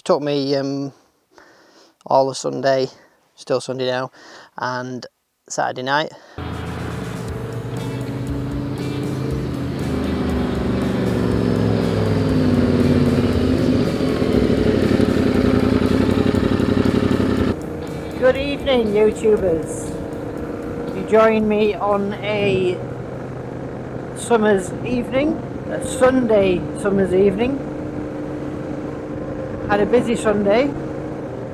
took me all of Sunday, still Sunday now, and Saturday night. Good evening, YouTubers. You join me on a summer's evening, a Sunday summer's evening. Had a busy Sunday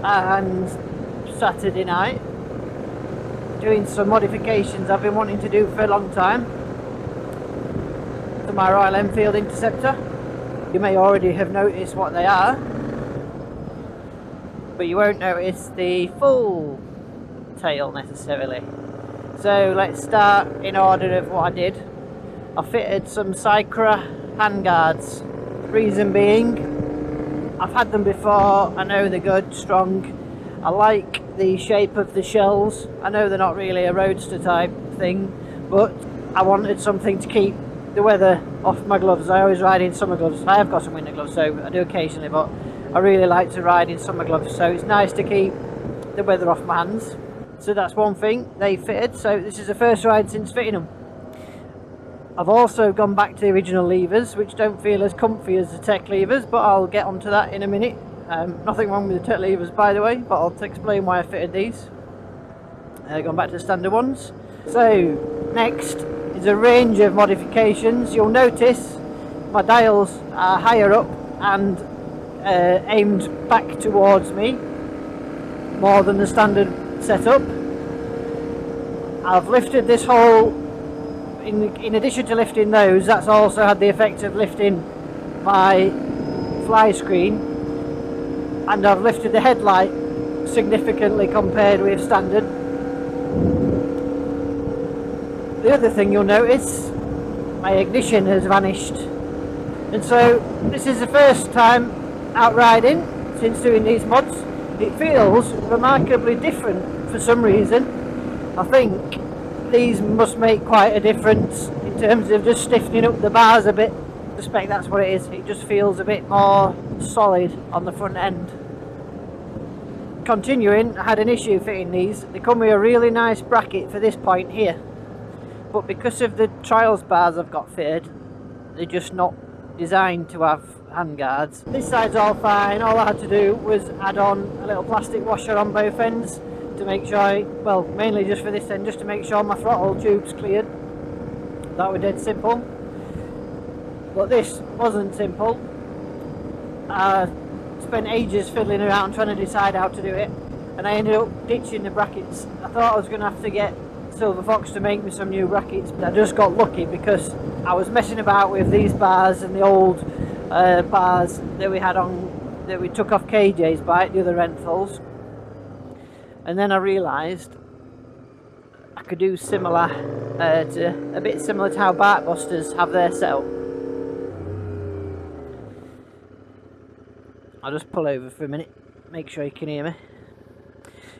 and Saturday night doing some modifications I've been wanting to do for a long time to my Royal Enfield Interceptor. You may already have noticed what they are, but you won't notice the full tail necessarily. So let's start in order of what I did. I fitted some Cycra handguards. Reason being, I've had them before, I know they're good, strong. I like the shape of the shells. I know they're not really a roadster type thing, but I wanted something to keep the weather off my gloves. I always ride in summer gloves. I have got some winter gloves, so I do occasionally, but I really like to ride in summer gloves, so it's nice to keep the weather off my hands. So that's one thing they fitted. So this is the first ride since fitting them. I've also gone back to the original levers, which don't feel as comfy as the tech levers, but I'll get onto that in a minute. Nothing wrong with the tech levers, by the way, but I'll explain why I fitted these. Gone back to the standard ones. So next is a range of modifications. You'll notice my dials are higher up and aimed back towards me more than the standard setup. I've lifted this whole, in addition to lifting those, that's also had the effect of lifting my fly screen, and I've lifted the headlight significantly compared with standard. The other thing you'll notice, my ignition has vanished, and so this is the first time out riding since doing these mods. It feels remarkably different for some reason. I think these must make quite a difference in terms of just stiffening up the bars a bit. I suspect that's what it is. It just feels a bit more solid on the front end. Continuing, I had an issue fitting these. They come with a really nice bracket for this point here, but because of the trials bars I've got fitted, they're just not designed to have handguards. This side's all fine. All I had to do was add on a little plastic washer on both ends to make sure, well, mainly just for this end, just to make sure my throttle tube's cleared. That was dead simple, but this wasn't simple. I spent ages fiddling around trying to decide how to do it, and I ended up ditching the brackets. I thought I was going to have to get Silver Fox to make me some new brackets, but I just got lucky because I was messing about with these bars and the old bars that we had on, that we took off KJ's bike, the other Renthals, and then I realised I could do similar a bit similar to how Barkbusters have their setup. I'll just pull over for a minute, make sure you can hear me.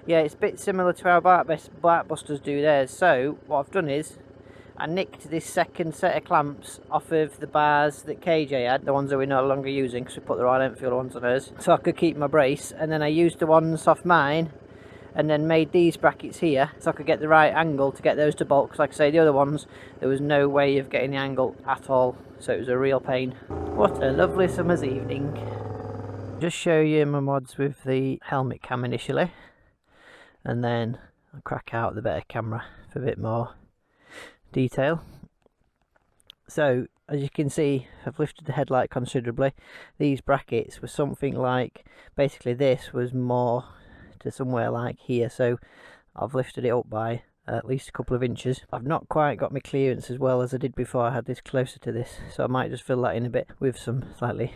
Yeah, it's a bit similar to how Barkbusters do theirs. So what I've done is I nicked this second set of clamps off of the bars that KJ had, the ones that we're no longer using because we put the Royal Enfield ones on hers, so I could keep my brace, and then I used the ones off mine and then made these brackets here so I could get the right angle to get those to bolt, because like I say, the other ones there was no way of getting the angle at all, so it was a real pain. What a lovely summer's evening. Just show you my mods with the helmet cam initially, and then I'll crack out the better camera for a bit more detail. So as you can see, I've lifted the headlight considerably. These brackets were something like, basically this was more to somewhere like here, so I've lifted it up by at least a couple of inches. I've not quite got my clearance as well as I did before I had this closer to this, so I might just fill that in a bit with some slightly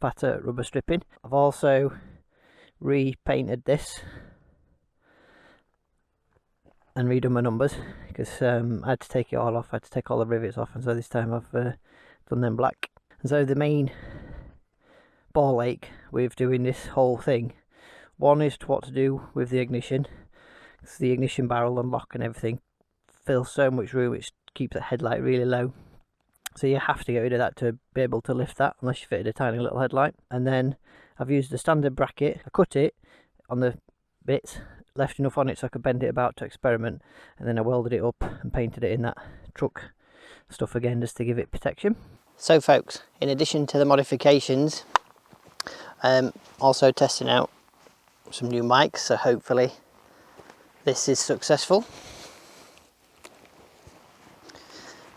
fatter rubber stripping. I've also repainted this and redone my numbers because I had to take it all off. I had to take all the rivets off, and so this time I've done them black. And so the main ball ache with doing this whole thing, one is what to do with the ignition, because the ignition barrel and lock and everything fills so much room, which keeps the headlight really low, so you have to get rid of that to be able to lift that, unless you fitted a tiny little headlight. And then I've used the standard bracket. I cut it on the bits, left enough on it so I could bend it about to experiment, and then I welded it up and painted it in that truck stuff again just to give it protection. So folks, in addition to the modifications, also testing out some new mics, so hopefully this is successful.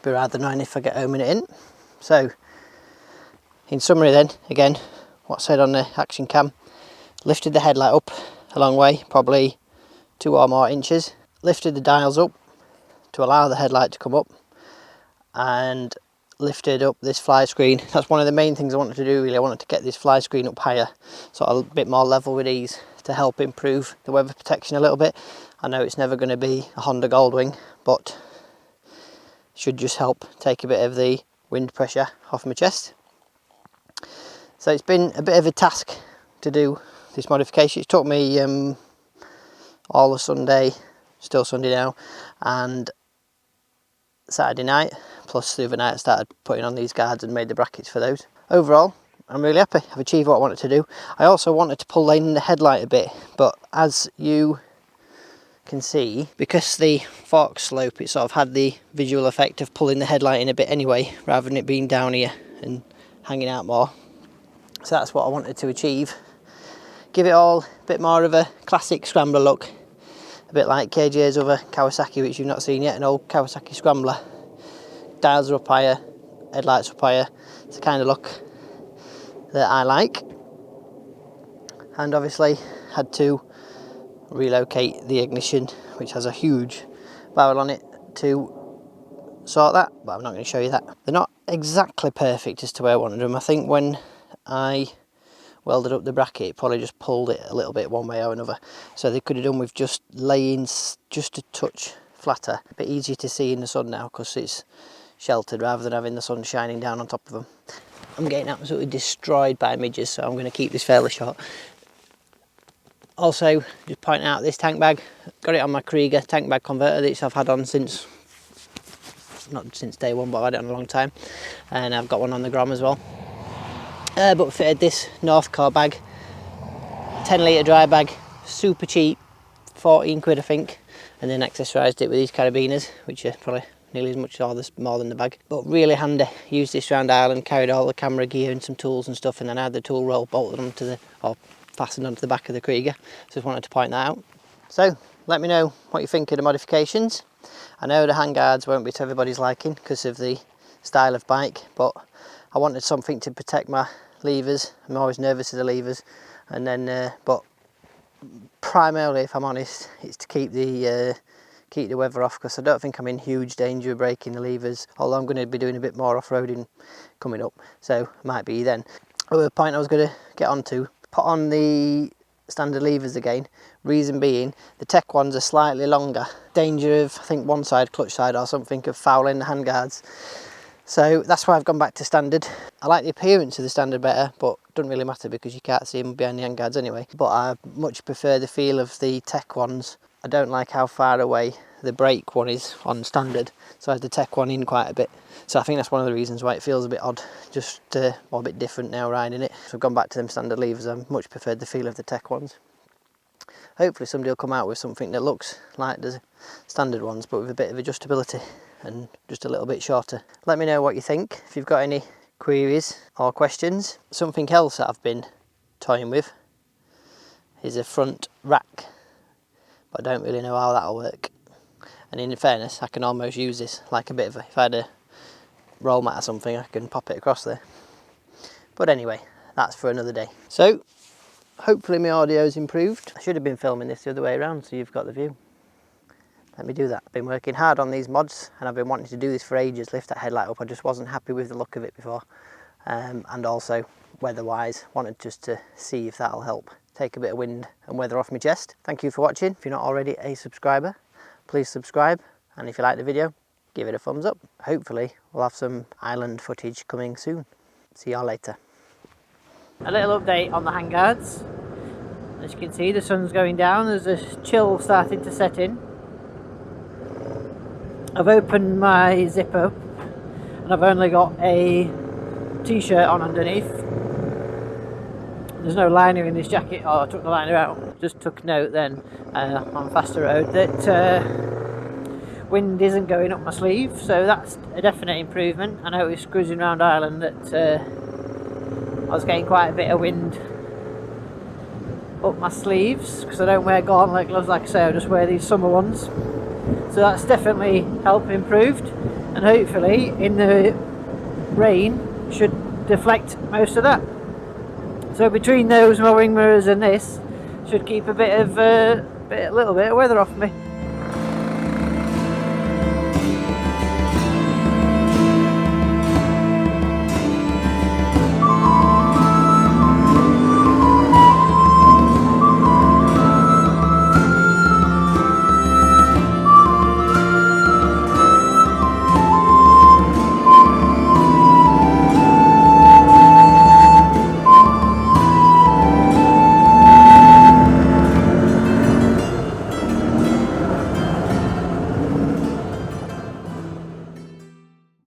Be rather annoying if I get home and it isn't. So in summary then, again, what I said on the action cam, lifted the headlight up a long way, probably 2 or more inches, lifted the dials up to allow the headlight to come up, and lifted up this fly screen. That's one of the main things I wanted to do really. I wanted to get this fly screen up higher, sort of a bit more level with ease, to help improve the weather protection a little bit. I know it's never going to be a Honda Goldwing, but should just help take a bit of the wind pressure off my chest. So it's been a bit of a task to do this modification. It took me all of Sunday, still Sunday now, and Saturday night, plus the other night I started putting on these guards and made the brackets for those. Overall, I'm really happy. I've achieved what I wanted to do. I also wanted to pull in the headlight a bit, but as you can see, because the fork slope, it sort of had the visual effect of pulling the headlight in a bit anyway, rather than it being down here and hanging out more. So that's what I wanted to achieve. Give it all a bit more of a classic scrambler look, a bit like KJ's other Kawasaki, which you've not seen yet, an old Kawasaki scrambler. Dials are up higher, headlights up higher. It's the kind of look that I like. And obviously had to relocate the ignition, which has a huge barrel on it, to sort that, but I'm not going to show you that. They're not exactly perfect as to where I wanted them. I think when I welded up the bracket, it probably just pulled it a little bit one way or another, so they could have done with just laying just a touch flatter. A bit easier to see in the sun now because it's sheltered rather than having the sun shining down on top of them. I'm getting absolutely destroyed by midges, so I'm going to keep this fairly short. Also, just pointing out this tank bag, got it on my Krieger tank bag converter that I've had on since, not since day one, but I've had it on a long time, and I've got one on the Grom as well. But fitted this Northcore bag, 10 litre dry bag, super cheap, 14 quid I think, and then accessorised it with these carabiners, which are probably nearly as much or more than the bag, but really handy. Used this round Ireland, carried all the camera gear and some tools and stuff, and then I had the tool roll bolted onto the, or fastened onto the back of the Krieger. So just wanted to point that out. So let me know what you think of the modifications. I know the handguards won't be to everybody's liking because of the style of bike, but I wanted something to protect my levers. I'm always nervous of the levers, and then but primarily, if I'm honest, it's to keep the weather off, because I don't think I'm in huge danger of breaking the levers, although I'm going to be doing a bit more off-roading coming up, so might be then. Other point I was going to get onto, put on the standard levers again, reason being the tech ones are slightly longer. Danger of, I think, one side, clutch side or something, of fouling the handguards. So that's why I've gone back to standard. I like the appearance of the standard better, but it doesn't really matter because you can't see them behind the handguards anyway. But I much prefer the feel of the tech ones. I don't like how far away the brake one is on standard, so I have the tech one in quite a bit. So I think that's one of the reasons why it feels a bit odd, just or a bit different now riding it. So I've gone back to them standard levers. I much preferred the feel of the tech ones. Hopefully somebody will come out with something that looks like the standard ones, but with a bit of adjustability and just a little bit shorter. Let me know what you think, if you've got any queries or questions. Something else that I've been toying with is a front rack, but I don't really know how that'll work. And in fairness, I can almost use this like a bit of a, if I had a roll mat or something, I can pop it across there. But anyway, that's for another day. So hopefully my audio's improved. I should have been filming this the other way around so you've got the view. Let me do that. I've been working hard on these mods and I've been wanting to do this for ages, lift that headlight up. I just wasn't happy with the look of it before. And also weather-wise, wanted just to see if that'll help take a bit of wind and weather off my chest. Thank you for watching. If you're not already a subscriber, please subscribe. And if you like the video, give it a thumbs up. Hopefully we'll have some island footage coming soon. See y'all later. A little update on the handguards. As you can see, the sun's going down. There's a chill starting to set in. I've opened my zipper and I've only got a t-shirt on underneath. there's no liner in this jacket. Oh, I took the liner out. Just took note then on faster road that wind isn't going up my sleeve, so that's a definite improvement. I noticed cruising around Ireland that I was getting quite a bit of wind up my sleeves because I don't wear gauntlet gloves, like I say, I just wear these summer ones. So that's definitely helped improved, and hopefully in the rain should deflect most of that. So between those, my wing mirrors and this should keep a little bit of weather off me.